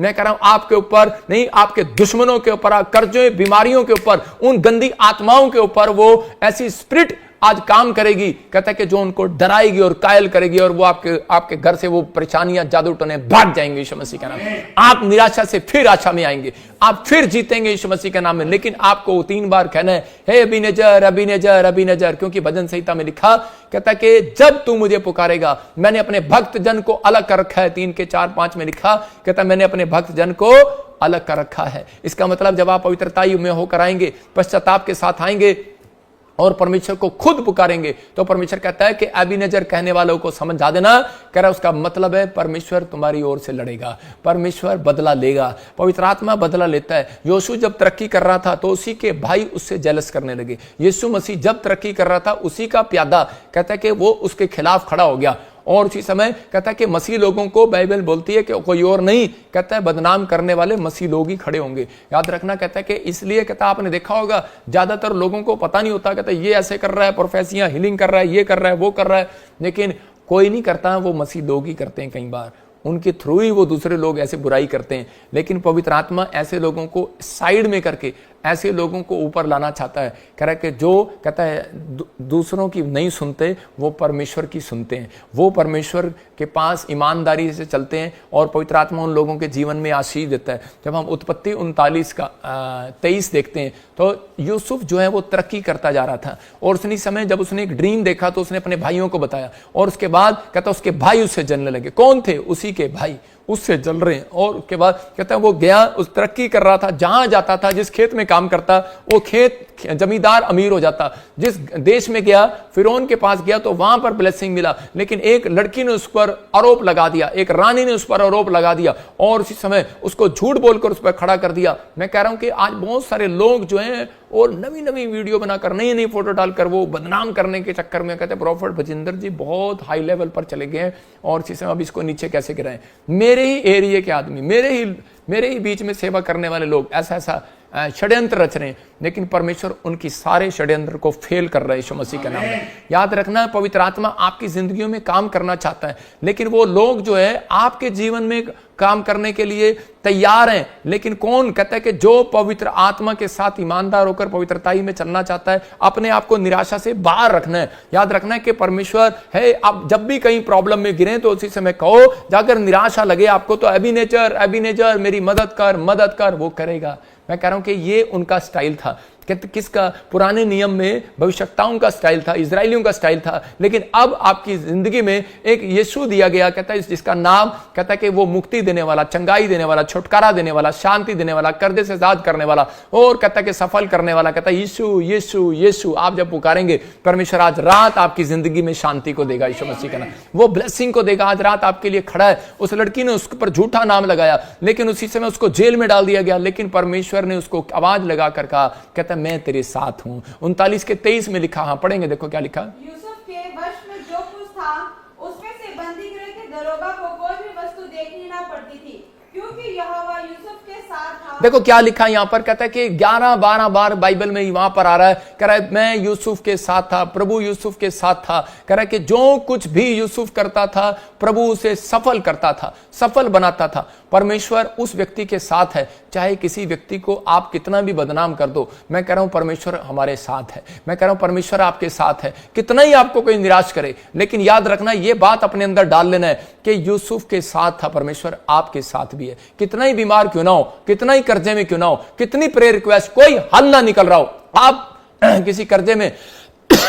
मैं कह रहा हूं आपके ऊपर नहीं, आपके दुश्मनों के ऊपर, कर्जों, बीमारियों के ऊपर, उन गंदी आत्माओं के ऊपर वो ऐसी स्पिरिट आज काम करेगी, कहता है कि जो उनको डराएगी और कायल करेगी, और वो आपके घर से वो परेशानियां, जादू टोने भाग जाएंगे यीशु मसीह का नाम। आप निराशा से फिर आशा में आएंगे, आप फिर जीतेंगे यीशु मसीह के नाम में। लेकिन आपको 3 बार कहना है, हे अबीनेजर अबीनेजर अबीनेजर, क्योंकि भजन संहिता में लिखा, कहता है कि जब तू मुझे पुकारेगा, मैंने अपने भक्त जन को अलग कर रखा है। 3 के 4-5 में लिखा, कहता है मैंने अपने भक्त जन को अलग कर रखा है। इसका मतलब जब आप पवित्रता में होकर आएंगे, पश्चाताप के साथ आएंगे और परमेश्वर को खुद पुकारेंगे, तो परमेश्वर कहता है कि एबीनेजर कहने वालों को समझा देना, कह रहा उसका मतलब है परमेश्वर तुम्हारी ओर से लड़ेगा, परमेश्वर बदला लेगा, पवित्र आत्मा बदला लेता है। योशू जब तरक्की कर रहा था तो उसी के भाई उससे जेलस करने लगे। यीशु मसीह जब तरक्की कर रहा था, उसी का प्यादा कहता है कि वो उसके खिलाफ खड़ा हो गया, और उसी समय कहता है कि मसीह लोगों को बाइबल बोलती है कि कोई और नहीं, कहता है बदनाम करने वाले मसीह लोग ही खड़े होंगे। याद रखना, कहता है कि इसलिए, कहता है आपने देखा होगा ज्यादातर लोगों को पता नहीं होता, कहता है ये ऐसे कर रहा है, प्रोफेसियां हीलिंग कर रहा है, ये कर रहा है, वो कर रहा है, लेकिन कोई नहीं करता, वो मसीह लोग ही करते हैं। कई बार उनके थ्रू ही वो दूसरे लोग ऐसे बुराई करते हैं। लेकिन पवित्र आत्मा ऐसे लोगों को साइड में करके ऐसे लोगों को ऊपर लाना चाहता है। कह रहा है कि जो कहता है दूसरों की नहीं सुनते, वो परमेश्वर की सुनते हैं, वो परमेश्वर के पास ईमानदारी से चलते हैं, और पवित्र आत्मा उन लोगों के जीवन में आशीष देता है। जब हम उत्पत्ति 39 का 23 देखते हैं, तो यूसुफ जो है वो तरक्की करता जा रहा था, और उसी समय जब उसने एक ड्रीम देखा तो उसने अपने भाइयों को बताया, और उसके बाद कहता उसके भाई उससे जलने लगे। कौन थे? उसी के भाई उससे जल रहे हैं। और उसके बाद कहता है वो गया, उस तरक्की कर रहा था, जहां जाता था, जिस खेत में काम करता, वो खेत जमींदार अमीर हो जाता। जिस देश में गया, फिरौन के पास गया, तो वहां पर ब्लेसिंग मिला। लेकिन एक लड़की ने उस पर आरोप लगा दिया, एक रानी ने उस पर आरोप लगा दिया, और उसी समय उसको झूठ बोलकर उस पर खड़ा कर दिया। मैं कह रहा हूं कि आज बहुत सारे लोग जो हैं, और नवी नवी वीडियो बनाकर, नई नई फोटो डालकर वो बदनाम करने के चक्कर में, कहते हैं प्रॉफिट भजिंदर जी बहुत हाई लेवल पर चले गए हैं, और इसी समय अब इसको नीचे कैसे गिराएं। मेरे ही एरिया के आदमी, मेरे ही बीच में सेवा करने वाले लोग ऐसा षड्यंत्र रच रहे हैं, लेकिन परमेश्वर उनकी सारे षड्यंत्र को फेल कर रहे हैं यीशु मसीह के नाम में। याद रखना, पवित्र आत्मा आपकी जिंदगियों में काम करना चाहता है, लेकिन वो लोग जो है आपके जीवन में काम करने के लिए तैयार हैं। लेकिन कौन? कहता है कि जो पवित्र आत्मा के साथ ईमानदार होकर पवित्रताई में चलना चाहता है, अपने आप को निराशा से बाहर रखना है। याद रखना है कि परमेश्वर है, आप जब भी कहीं प्रॉब्लम में गिरे तो उसी समय कहो, जाकर निराशा लगे आपको, तो एबीनेजर मेरी मदद कर, वो करेगा। मैं कह रहा हूं कि ये उनका स्टाइल था। किसका? पुराने नियम में भविष्यवक्ताओं का स्टाइल था, इजरायलियों का स्टाइल था। लेकिन अब आपकी जिंदगी में एक यीशु दिया गया, कहता है जिसका नाम, कहता है कि वो मुक्ति देने वाला, चंगाई देने वाला, छुटकारा देने वाला, शांति देने वाला, कर्जे से आजाद करने वाला, और कहता है कि सफल करने वाला। कहता है यीशु यीशु यीशु। आप जब पुकारेंगे, परमेश्वर आज रात आपकी जिंदगी में शांति को देगा यीशु मसीह का नाम, वो ब्लेसिंग को देगा। आज रात आपके लिए खड़ा है। उस लड़की ने उसके पर झूठा नाम लगाया, लेकिन उसी समय उसको जेल में डाल दिया गया, लेकिन परमेश्वर ने उसको आवाज लगाकर कहा, कहता मैं तेरे साथ हूं। 39 के 23 में लिखा, हाँ पढ़ेंगे, देखो क्या लिखा। यूसुफ के वश में जो कुछ था, उसमें से बंदी गृह के दरोगा को कोई भी वस्तु देखनी ना पड़ती थी, क्योंकि यहोवा यूसुफ के साथ था। देखो क्या लिखा यहां पर, कहता है कि 11-12 बार बाइबल में वहां पर आ रहा है, कह रहा है मैं यूसुफ के साथ था, प्रभु यूसुफ के साथ था। कह रहा है कि जो कुछ भी यूसुफ करता था, प्रभु उसे सफल करता था, सफल बनाता था। परमेश्वर उस व्यक्ति के साथ है, चाहे किसी व्यक्ति को आप कितना भी बदनाम कर दो। मैं कह रहा हूं परमेश्वर हमारे साथ है, मैं कह रहा हूं परमेश्वर आपके साथ है, कितना ही आपको कोई निराश करे। लेकिन याद रखना, यह बात अपने अंदर डाल लेना है कि यूसुफ के साथ था, परमेश्वर आपके साथ भी है। कितना ही बीमार क्यों ना हो, कितना ही कर्जे में क्यों ना हो, कितनी प्रेयर रिक्वेस्ट, कोई हल ना निकल रहा हो, आप किसी कर्जे में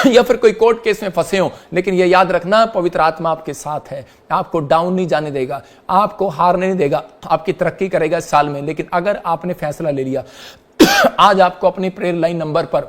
या फिर कोई कोर्ट केस में फंसे हो, लेकिन यह याद रखना, पवित्र आत्मा आपके साथ है, आपको डाउन नहीं जाने देगा, आपको हारने नहीं देगा, आपकी तरक्की करेगा इस साल में। लेकिन अगर आपने फैसला ले लिया, आज आपको अपनी प्रेयर लाइन नंबर पर,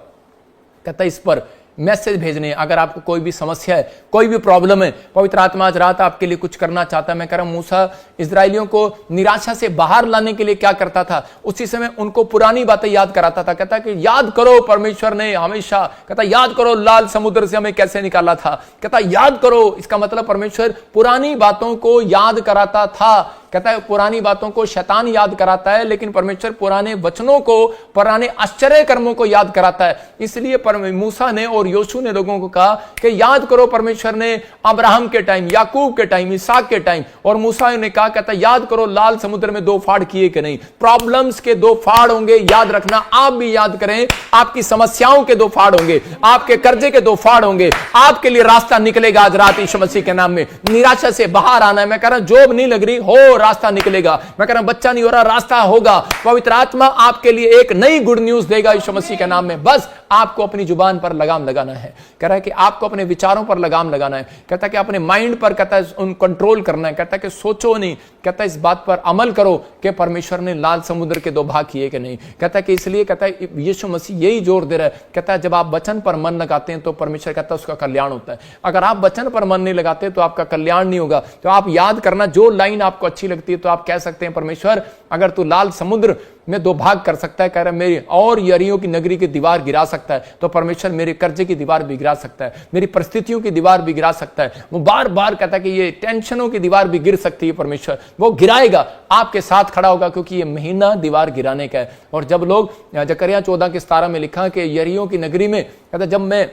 कहता है इस पर मैसेज भेजने। अगर आपको कोई भी समस्या है, कोई भी प्रॉब्लम है, पवित्र आत्मा आज रात आपके लिए कुछ करना चाहता है। मैं कह रहा हूं, मूसा इजरायलियों को निराशा से बाहर लाने के लिए क्या करता था, उसी समय उनको पुरानी बातें याद कराता था। कहता कि याद करो, परमेश्वर ने हमेशा, कहता याद करो लाल समुद्र से हमें कैसे निकाला था, कहता याद करो। इसका मतलब परमेश्वर पुरानी बातों को याद कराता था। कहता है पुरानी बातों को शैतान याद कराता है, लेकिन परमेश्वर पुराने वचनों को, पुराने आश्चर्य कर्मों को याद कराता है। इसलिए मूसा ने और योशू ने लोगों को कहा कि याद करो परमेश्वर ने अब्राहम के टाइम, याकूब के टाइम, इसहाक के टाइम, और मूसा ने कहा, कहता याद करो लाल समुद्र में 2 फाड़ किए कि नहीं। प्रॉब्लम्स के 2 फाड़ होंगे, याद रखना। आप भी याद करें, आपकी समस्याओं के 2 फाड़ होंगे, आपके कर्जे के 2 फाड़ होंगे। आपके लिए रास्ता निकलेगा आज रात यीशु मसीह के नाम में। निराशा से बाहर आना है। मैं कह रहा हूं जॉब नहीं लग रही हो, रास्ता निकलेगा। मैं कह रहा हूं बच्चा नहीं हो रहा, रास्ता होगा। पवित्र आत्मा आपके लिए एक नई गुड न्यूज देगा यीशु मसीह के नाम में। बस आपको अपनी जुबान पर लगाम लगाना है। कह रहा है कि आपको अपने विचारों पर लगाम लगाना है। कहता है कि अपने माइंड पर, कहता है उन कंट्रोल करना है। कहता है कि सोचो नहीं, कहता है इस बात पर अमल करो कि परमेश्वर ने लाल समुद्र के 2 भाग किए कि नहीं। कहता है कि इसलिए, कहता है यीशु मसीह यही जोर दे रहा है। कहता है जब आप वचन पर मन लगाते हैं तो परमेश्वर कहता है उसका कल्याण होता है। अगर आप वचन पर मन नहीं लगाते तो आपका कल्याण नहीं होगा। तो आप याद करना, जो लाइन आपको अच्छी लगती है तो आप कह सकते हैं परमेश्वर अगर तू लाल समुद्र में 2 भाग कर सकता है, कह रहा मेरी और यरीहों की नगरी की दीवार गिरा सकता है, तो परमेश्वर मेरे कर्जे की दीवार भी गिरा सकता है, मेरी परिस्थितियों की दीवार भी गिरा सकता है। वो बार बार कहता है कि ये टेंशनों की दीवार भी गिर सकती है, परमेश्वर वो गिराएगा, आपके साथ खड़ा होगा, क्योंकि ये महीना दीवार गिराने का है। और जब लोग जकरिया 14:17 में लिखा कि यरीहो की नगरी में, कहता जब मैं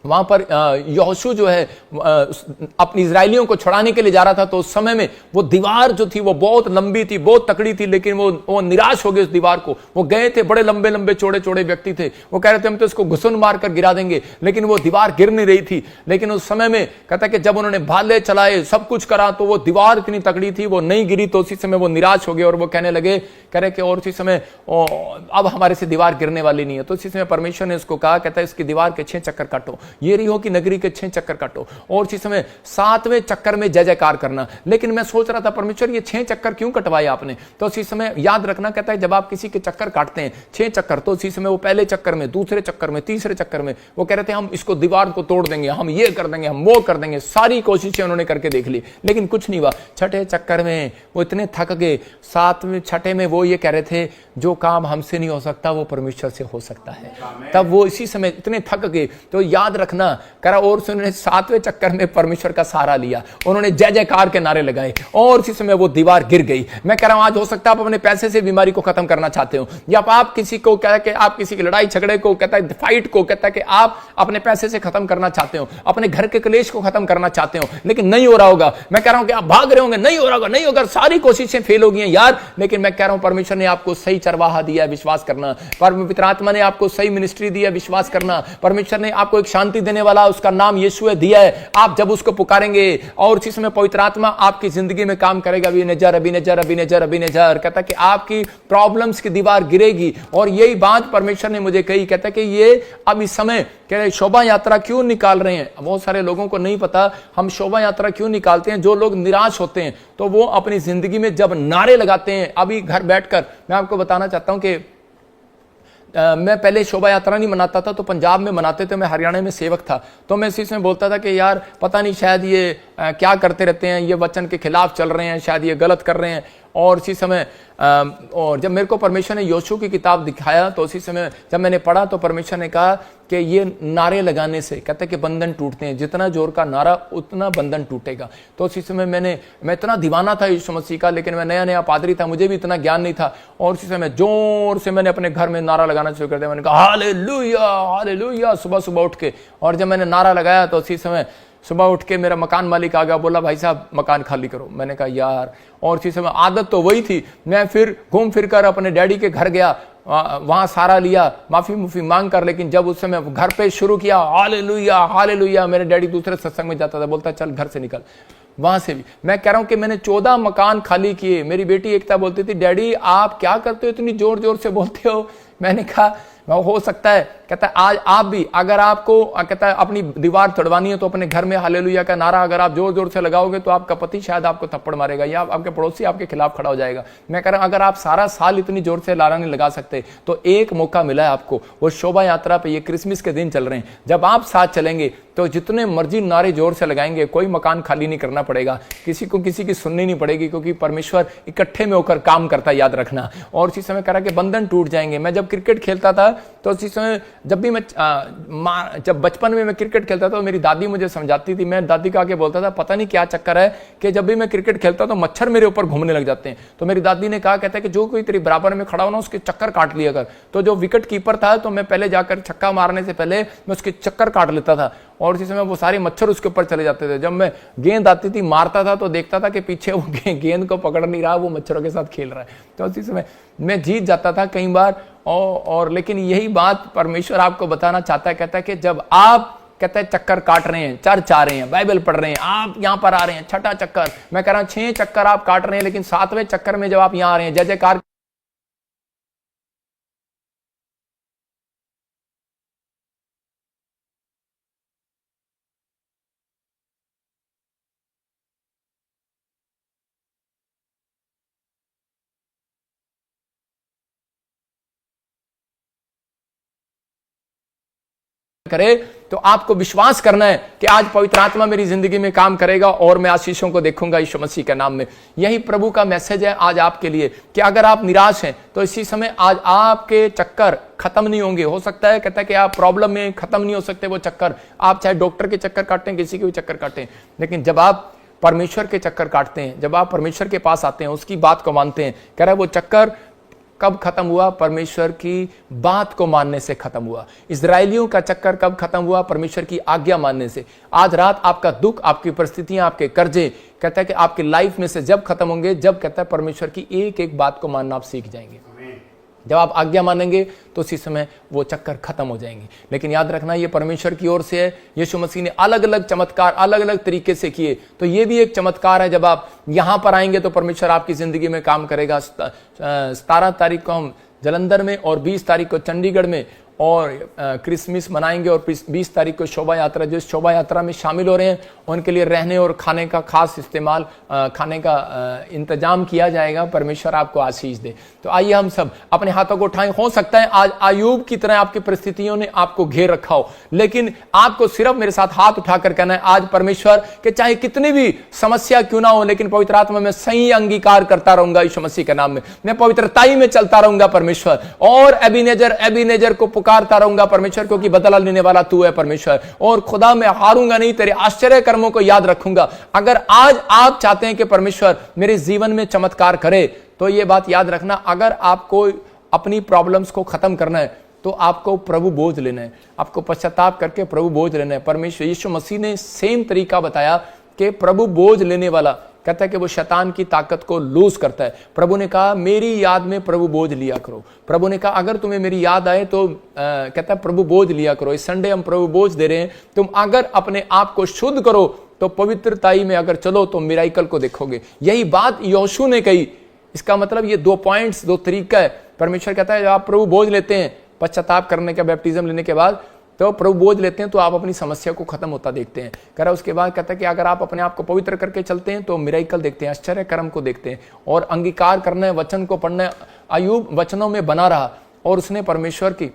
वहां पर यहोशू जो है अपनी इजराइलियों को छुड़ाने के लिए जा रहा था, तो उस समय में वो दीवार जो थी वो बहुत लंबी थी, बहुत तकड़ी थी, लेकिन वो निराश हो गए उस दीवार को। वो गए थे, बड़े लंबे लंबे चौड़े चौड़े व्यक्ति थे, वो कह रहे थे हम तो इसको घुसन मार कर गिरा देंगे, लेकिन वो दीवार गिर नहीं रही थी। लेकिन उस समय में कहता है कि जब उन्होंने भाले चलाए, सब कुछ करा, तो वो दीवार इतनी तकड़ी थी, वो नहीं गिरी। तो उसी समय वो निराश हो गए और वो कहने लगे, कह रहे कि और उसी समय अब हमारे से दीवार गिरने वाली नहीं है। तो उसी समय परमेश्वर ने उसको कहा, कहता है इसकी दीवार के 6 चक्कर काटो, यरीहो की नगरी के 6 चक्कर काटो, और उसी समय 7वें चक्कर में जय जयकार करना। लेकिन मैं सोच रहा था परमेश्वर ये 6 चक्कर क्यों कटवाए आपने? तो उसी समय याद रखना, कहता है जब आप किसी के चक्कर काटते हैं 6 चक्कर, तो उसी समय वो पहले चक्कर में, दूसरे चक्कर में, तीसरे चक्कर में वो कह रहे थे हम इसको दीवार को तोड़ देंगे, हम ये कर देंगे, हम वो कर देंगे। सारी कोशिशें उन्होंने करके देख ली, लेकिन कुछ नहीं हुआ। 6ठे चक्कर में वो इतने थक गए। 7वें 6ठे में वो ये कह रहे थे जो काम हमसे नहीं हो सकता वो परमेश्वर से हो सकता है। तब वो इसी समय इतने थक गए। तो याद रखना, करा और उन्होंने 7वें चक्कर में परमेश्वर का सहारा लिया, उन्होंने जय जयकार के नारे लगाए, और इसी समय वो दीवार गिर गई। मैं कह रहा हूं आज हो सकता है आप अपने पैसे से बीमारी को खत्म करना चाहते हो, या आप किसी को कहता है कि आप किसी की लड़ाई झगड़े को, कहता है फाइट को, कहता है कि आप अपने पैसे से खत्म करना चाहते हो, अपने घर के क्लेश को खत्म करना चाहते हो, लेकिन नहीं हो रहा होगा। मैं कह रहा हूं कि आप भाग रहे होंगे, नहीं हो रहा होगा, नहीं होगा, सारी कोशिशें फेल हो गई हैं यार। लेकिन मैं कह रहा हूं परमेश्वर ने आपको सही चरवाहा दिया है, विश्वास करना। पवित्र आत्मा ने आपको सही मिनिस्ट्री दी है, विश्वास करना। परमेश्वर ने आपको एक शांति देने वाला, उसका नाम यीशु दिया है। आप जब उसको पुकारेंगे और इसी समय पवित्र आत्मा आपकी जिंदगी में काम करेगा। अबीनेजर अबीनेजर अबीनेजर अबीनेजर, कहता कि आपकी प्रॉब्लम्स की दीवार गिरेगी। और यही बात परमेश्वर ने मुझे कही, कहता कि ये अब इस समय कह रहे शोभा यात्रा क्यों निकाल रहे हैं। बहुत सारे लोगों को नहीं पता हम शोभा यात्रा क्यों निकालते हैं। जो लोग निराश होते हैं तो वो अपनी जिंदगी में जब नारे लगाते हैं, अभी घर बैठकर मैं आपको बताना चाहता हूं कि मैं पहले शोभा यात्रा नहीं मनाता था, तो पंजाब में मनाते थे, मैं हरियाणा में सेवक था, तो मैं इसी में बोलता था कि यार पता नहीं शायद ये क्या करते रहते हैं, ये वचन के खिलाफ चल रहे हैं, शायद ये गलत कर रहे हैं। और इसी समय और जब मेरे को परमेश्वर ने योशू की किताब दिखाया, तो उसी समय जब मैंने पढ़ा तो परमेश्वर ने कहा कि ये नारे लगाने से कहते हैं कि बंधन टूटते हैं, जितना जोर का नारा उतना बंधन टूटेगा। तो उसी समय मैं इतना दीवाना था यीशु मसीह का, लेकिन मैं नया नया पादरी था, मुझे भी इतना ज्ञान नहीं था। और उसी समय जोर से मैंने अपने घर में नारा लगाना शुरू कर दिया। मैंने कहा हालेलुया हालेलुया सुबह सुबह उठ के। और जब मैंने नारा लगाया तो उसी समय सुबह उठ के मेरा मकान मालिक आ गया, बोला भाई साहब मकान खाली करो। मैंने कहा यार, और इसी समय आदत तो वही थी। मैं फिर घूम फिर कर अपने डैडी के घर गया, वहां सारा लिया, माफी मांग कर। लेकिन जब उस समय घर पे शुरू किया हालेलुया हालेलुया, मेरे डैडी दूसरे सत्संग में जाता था, बोलता चल घर से निकल। वहां से भी मैं कह रहा हूं कि मैंने 14 मकान खाली किए। मेरी बेटी एकता बोलती थी डैडी आप क्या करते हो, इतनी जोर जोर से बोलते हो। मैंने कहा हो सकता है, कहता है आज आप भी अगर आपको कहता है अपनी दीवार तोड़वानी है तो अपने घर में हालेलुया का नारा अगर आप जोर जोर से लगाओगे तो आपका पति शायद आपको थप्पड़ मारेगा, या आपके पड़ोसी आपके खिलाफ खड़ा हो जाएगा। मैं कह रहा हूं अगर आप सारा साल इतनी जोर से नारा नहीं लगा सकते तो एक मौका मिला है आपको, वो शोभा यात्रा पे, ये क्रिसमस के दिन चल रहे हैं, जब आप साथ चलेंगे तो जितने मर्जी नारे जोर से लगाएंगे कोई मकान खाली नहीं करना पड़ेगा, किसी को किसी की सुननी नहीं पड़ेगी, क्योंकि परमेश्वर इकट्ठे में होकर काम करता है, याद रखना। और उसी समय करा कि बंधन टूट जाएंगे। मैं जब क्रिकेट खेलता था तो उसी समय जब भी मैं जब बचपन में मैं क्रिकेट खेलता था तो मेरी दादी मुझे समझाती थी। मैं दादी का आके बोलता था पता नहीं क्या चक्कर है कि जब भी मैं क्रिकेट खेलता तो मच्छर मेरे ऊपर घूमने लग जाते हैं। तो मेरी दादी ने कहा, कहता है कि जो कोई तेरी बराबर में खड़ा हो ना उसके चक्कर काट लिया कर। तो जो विकेट कीपर था तो मैं पहले जाकर छक्का मारने से पहले मैं उसके चक्कर काट लेता था और उसी समय वो सारे मच्छर उसके ऊपर चले जाते थे। जब मैं गेंद आती थी मारता था तो देखता था कि पीछे वो गेंद को पकड़ नहीं रहा, वो मच्छरों के साथ खेल रहा है। तो उसी समय मैं जीत जाता था कई बार। और लेकिन यही बात परमेश्वर आपको बताना चाहता है, कहता है कि जब आप कहता है चक्कर काट रहे हैं, चर्च आ रहे हैं, बाइबल पढ़ रहे हैं, आप यहां पर आ रहे हैं, छठा चक्कर, मैं कह रहा हूं 6 चक्कर आप काट रहे हैं, लेकिन 7वें चक्कर में जब आप यहां आ रहे हैं, जय जयकार करे तो आपको विश्वास करना है कि आज पवित्र आत्मा मेरी जिंदगी में काम करेगा और मैं आशीषों को देखूंगा यीशु मसीह के नाम में। यही प्रभु का मैसेज है आज आपके लिए कि अगर आप निराश हैं तो इसी समय आज आपके चक्कर खत्म नहीं होंगे। हो सकता है कहता है कि आप प्रॉब्लम में खत्म नहीं हो सकते वो चक्कर, आप चाहे डॉक्टर के चक्कर काटें, किसी के भी चक्कर काटें, लेकिन जब आप परमेश्वर के चक्कर काटते हैं, जब आप परमेश्वर के पास आते हैं, उसकी बात को मानते हैं, कह रहा है वो चक्कर कब खत्म हुआ? परमेश्वर की बात को मानने से खत्म हुआ। इजरायलियों का चक्कर कब खत्म हुआ? परमेश्वर की आज्ञा मानने से। आज रात आपका दुख, आपकी परिस्थितियां, आपके कर्जे, कहता है कि आपकी लाइफ में से जब खत्म होंगे, जब कहता है परमेश्वर की एक एक बात को मानना आप सीख जाएंगे। जब आप आज्ञा मानेंगे तो उसी समय वो चक्कर खत्म हो जाएंगे। लेकिन याद रखना ये परमेश्वर की ओर से है। यीशु मसीह ने अलग अलग चमत्कार अलग अलग तरीके से किए, तो ये भी एक चमत्कार है। जब आप यहां पर आएंगे तो परमेश्वर आपकी जिंदगी में काम करेगा। 17 तारीख को हम जलंधर में और 20 तारीख को चंडीगढ़ में और क्रिसमस मनाएंगे और 20 तारीख को शोभा यात्रा, जो इस शोभा यात्रा में शामिल हो रहे हैं उनके लिए रहने और खाने का खास इस्तेमाल, खाने का इंतजाम किया जाएगा। परमेश्वर आपको आशीष दे। तो आइए हम सब अपने हाथों को उठाएं। हो सकता है आज आयूब की तरह आपकी परिस्थितियों ने आपको घेर रखा हो, लेकिन आपको सिर्फ मेरे साथ हाथ उठाकर कहना है आज परमेश्वर के चाहे कितनी भी समस्या क्यों ना हो, लेकिन पवित्र आत्मा में सही अंगीकार करता रहूंगा यीशु मसीह के नाम में। मैं पवित्रताई में चलता रहूंगा परमेश्वर, और एबीनेजर को पुकारता रहूंगा परमेश्वर, क्योंकि बदला लेने वाला तू है परमेश्वर। और खुदा मैं हारूंगा नहीं, तेरे आश्चर्य कर्मों को याद रखूंगा। अगर आज आप चाहते हैं कि परमेश्वर मेरे जीवन में चमत्कार करे, तो यह बात याद रखना, अगर आपको अपनी प्रॉब्लम्स को खत्म करना है तो आपको प्रभु बोझ लेना है, आपको पश्चाताप करके प्रभु बोझ लेना है। परमेश्वर यीशु मसीह ने सेम तरीका बताया कि प्रभु बोझ लेने वाला, कहता है कि वो शैतान की ताकत को लूज करता है। प्रभु ने कहा मेरी याद में प्रभु बोझ लिया करो। प्रभु ने कहा अगर तुम्हें मेरी याद आए तो कहता है प्रभु बोझ लिया करो। इस संडे हम प्रभु बोझ दे रहे हैं। तुम अगर अपने आप को शुद्ध करो तो पवित्रताई में अगर चलो तो मिराइकल को देखोगे। यही बात यहोशू ने कही। इसका मतलब ये 2 पॉइंट्स, 2 तरीका है। परमेश्वर कहता है जब आप प्रभु बोझ लेते हैं पश्चाताप करने का, बैप्टिज्म लेने के बाद, तो प्रभु बोझ लेते हैं तो आप अपनी समस्या को खत्म होता देखते हैं। कह रहा उसके बाद कहता है कि अगर आप अपने आप को पवित्र करके चलते हैं तो मिराइकल देखते हैं, आश्चर्य कर्म को देखते हैं। और अंगीकार करना है, वचन को पढ़ना है। आयूब वचनों में बना रहा और उसने परमेश्वर की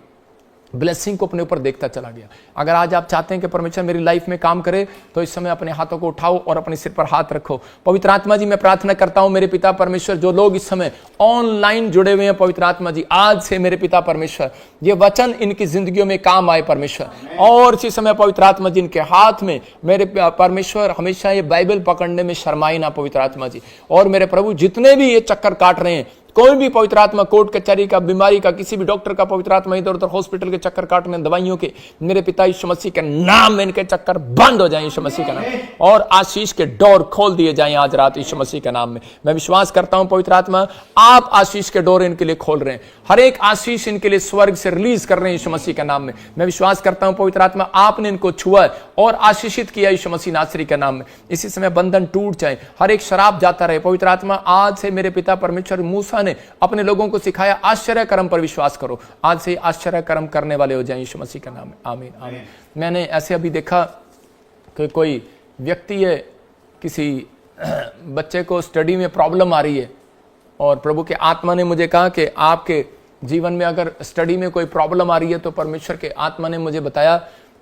ब्लेसिंग को अपने ऊपर देखता चला गया। अगर आज आप चाहते हैं कि परमेश्वर मेरी लाइफ में काम करे तो इस समय अपने हाथों को उठाओ और अपने सिर पर हाथ रखो। पवित्र आत्मा जी मैं प्रार्थना करता हूं मेरे पिता परमेश्वर, जो लोग इस समय ऑनलाइन जुड़े हुए हैं पवित्र आत्मा जी, आज से मेरे पिता परमेश्वर ये वचन इनकी जिंदगियों में काम आए परमेश्वर। और इसी समय पवित्र आत्मा जी इनके हाथ में मेरे परमेश्वर हमेशा ये बाइबल पकड़ने में शर्माई ना पवित्र आत्मा जी। और मेरे प्रभु जितने भी ये चक्कर काट रहे हैं, कोई भी पवित्र आत्मा कोर्ट कचहरी का, बीमारी का, किसी भी डॉक्टर का पवित्र आत्मा इधर उधर हॉस्पिटल के चक्कर काटने, दवाइयों के, मेरे पिता यीशु मसीह के नाम में इनके चक्कर बंद हो जाएं यीशु मसीह का नाम, और आशीष के डोर खोल दिए जाएं आज रात यीशु मसीह के नाम में। मैं विश्वास करता हूं पवित्र आत्मा आप आशीष के डोर इनके लिए खोल रहे हैं, हर एक आशीष इनके लिए स्वर्ग से रिलीज कर रहे हैं यीशु मसीह के नाम में। मैं विश्वास करता हूं पवित्र आत्मा आपने इनको छुआ और आशीषित किया यीशु मसीह नासरी के नाम में। इसी समय बंधन टूट जाए, हर एक शराब जाता रहे पवित्र आत्मा। आज से मेरे पिता परमेश्वर मूसा ने अपने लोगों को सिखाया आश्चर्य कर्म पर विश्वास करो, आज से आश्चर्य कर्म करने वाले हो जाएं यीशु मसीह का नाम में। आमीन आमीन। मैंने ऐसे अभी देखा कि कोई व्यक्ति है, किसी बच्चे को स्टडी में प्रॉब्लम आ रही है और प्रभु के आत्मा ने मुझे कहा कि आपके जीवन में अगर स्टडी में कोई प्रॉब्लम आ रही है तो परमेश्वर के आत्मा ने मुझे बताया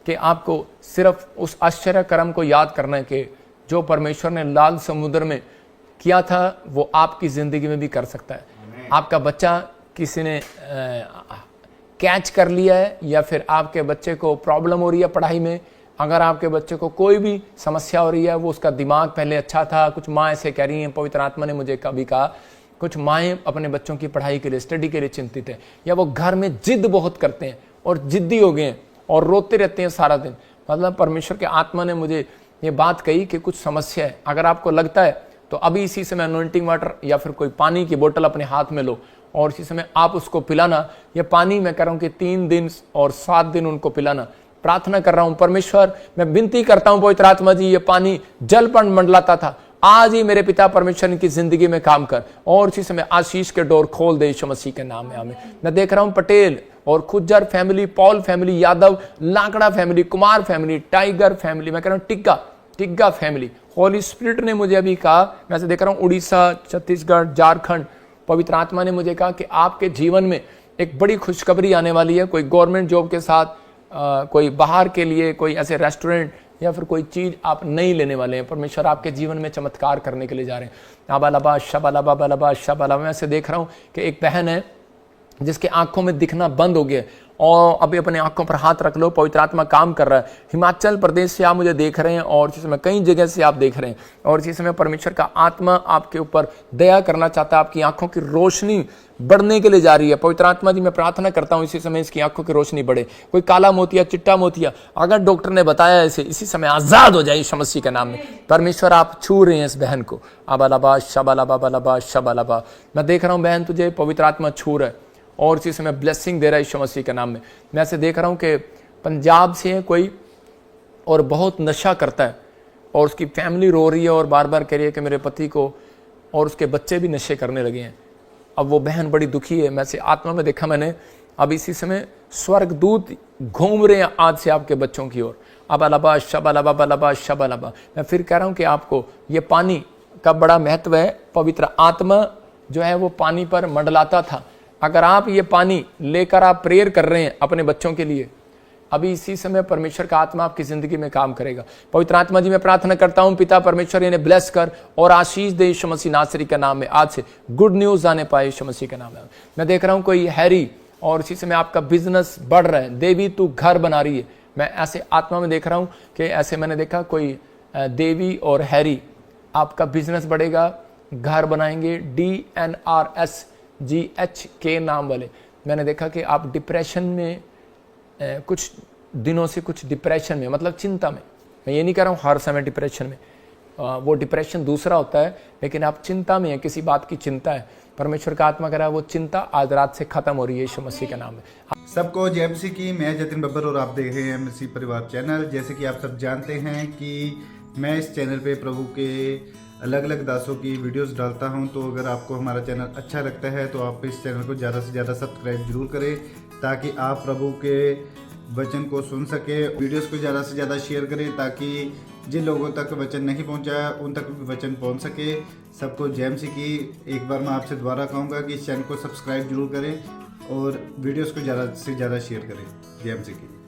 कि आपको सिर्फ उस आश्चर्य कर्म को याद करना है कि जो परमेश्वर ने लाल समुद्र में किया था वो आपकी ज़िंदगी में भी कर सकता है। आपका बच्चा किसी ने कैच कर लिया है या फिर आपके बच्चे को प्रॉब्लम हो रही है पढ़ाई में, अगर आपके बच्चे को कोई भी समस्या हो रही है, वो उसका दिमाग पहले अच्छा था, कुछ माँ ऐसे कह रही हैं, पवित्र आत्मा ने मुझे कभी कहा, कुछ माएँ अपने बच्चों की पढ़ाई के लिए, स्टडी के लिए चिंतित है, या वो घर में जिद बहुत करते हैं और जिद्दी हो गए हैं और रोते रहते हैं सारा दिन। मतलब परमेश्वर के आत्मा ने मुझे ये बात कही कि कुछ समस्या है। अगर आपको लगता है तो अभी इसी समय अनॉइंटिंग वाटर या फिर कोई पानी की बोतल अपने हाथ में लो और इसी समय आप उसको पिलाना। ये पानी मैं कह रहा हूँ कि 3 दिन और 7 दिन उनको पिलाना। प्रार्थना कर रहा हूँ परमेश्वर, मैं विनती करता हूँ पवित्र आत्मा जी, ये पानी जल पर मंडलाता था, आज ही मेरे पिता परमेश्वर इनकी जिंदगी में काम कर और इसी समय आशीष के डोर खोल दे यीशु मसीह के नाम में। आमीन। मैं देख रहा हूँ पटेल और Khujjar family, Paul family, Yadav, Lakra family, Kumar family, tiger family, मैं कह रहा हूँ टिग्गा फैमिली। होली स्पिरिट ने मुझे अभी कहा, मैं से देख रहा हूँ उड़ीसा, छत्तीसगढ़, झारखंड, पवित्र आत्मा ने मुझे कहा कि आपके जीवन में एक बड़ी खुशखबरी आने वाली है। कोई गवर्नमेंट जॉब के साथ कोई बाहर के लिए कोई ऐसे रेस्टोरेंट या फिर कोई चीज आप नहीं लेने वाले हैं। परमेश्वर आपके जीवन में चमत्कार करने के लिए जा रहे हैं। आबालाबा शबालाबा बालाबा शबालाबा। मैं से देख रहा हूँ कि एक बहन है जिसके आंखों में दिखना बंद हो गया और अभी अपने आंखों पर हाथ रख लो, पवित्र आत्मा काम कर रहा है। हिमाचल प्रदेश से आप मुझे देख रहे हैं और इसी समय कई जगह से आप देख रहे हैं और इसी समय परमेश्वर का आत्मा आपके ऊपर दया करना चाहता है। आपकी आंखों की रोशनी बढ़ने के लिए जा रही है। पवित्र आत्मा जी मैं प्रार्थना करता हूँ इसी समय इसकी आंखों की रोशनी बढ़े। कोई काला मोतिया, चिट्टा मोतिया अगर डॉक्टर ने बताया ऐसे, इसी समय आजाद हो जाए यीशु मसीह के नाम में। परमेश्वर आप छू रहे हैं इस बहन को। आबालाबा शबालाबा बालाबा शबालाबा। मैं देख रहा हूँ बहन तुझे पवित्र आत्मा छू रहा है और इसी समय ब्लेसिंग दे रहा है यीशु मसीह के नाम में। मैं ऐसे देख रहा हूँ कि पंजाब से है कोई और बहुत नशा करता है और उसकी फैमिली रो रही है और बार बार कह रही है कि मेरे पति को और उसके बच्चे भी नशे करने लगे हैं। अब वो बहन बड़ी दुखी है। मैं से आत्मा में देखा मैंने, अब इसी समय स्वर्गदूत घूम रहे हैं आज से आपके बच्चों की ओर। अबालाबा शबालाबा बालाबा शबालाबा। मैं फिर कह रहा हूँ कि आपको ये पानी का बड़ा महत्व है। पवित्र आत्मा जो है वो पानी पर मंडलाता था। अगर आप ये पानी लेकर आप प्रेयर कर रहे हैं अपने बच्चों के लिए, अभी इसी समय परमेश्वर का आत्मा आपकी जिंदगी में काम करेगा। पवित्र आत्मा जी मैं प्रार्थना करता हूं पिता परमेश्वर इन्हें ब्लेस कर और आशीष दे यीशु मसीह नासरी के नाम में। आज से गुड न्यूज आने पाए यीशु मसीह के नाम में। मैं देख रहा हूं कोई हैरी और इसी समय आपका बिजनेस बढ़ रहा है। देवी तू घर बना रही है। मैं ऐसे आत्मा में देख रहा हूं कि ऐसे मैंने देखा कोई देवी और हैरी, आपका बिजनेस बढ़ेगा, घर बनाएंगे। DNRSGH नाम वाले। मैंने देखा कि आप डिप्रेशन में कुछ दिनों से कुछ डिप्रेशन में, मतलब चिंता में। मैं ये नहीं कह रहा हूँ हर समय डिप्रेशन में, वो डिप्रेशन दूसरा होता है, लेकिन आप चिंता में हैं, किसी बात की चिंता है। परमेश्वर का आत्मा कह रहा है वो चिंता आज रात से खत्म हो रही है यीशु मसीह के नाम में। सबको जय मसीह की। मैं जतिन बब्बर और आप देख रहे हैं मसीह परिवार चैनल। जैसे कि आप सब जानते हैं कि मैं इस चैनल पे प्रभु के अलग अलग दासों की वीडियोस डालता हूं, तो अगर आपको हमारा चैनल अच्छा लगता है तो आप इस चैनल को ज़्यादा से ज़्यादा सब्सक्राइब जरूर करें ताकि आप प्रभु के वचन को सुन सके। वीडियोस को ज़्यादा से ज़्यादा शेयर करें ताकि जिन लोगों तक वचन नहीं पहुंचा उन तक भी वचन पहुंच सके। सबको जय मसीह की। एक बार मैं आपसे दोबारा कहूँगा कि इस चैनल को सब्सक्राइब जरूर करें और वीडियोस को ज़्यादा से ज़्यादा शेयर करें। जय मसीह की।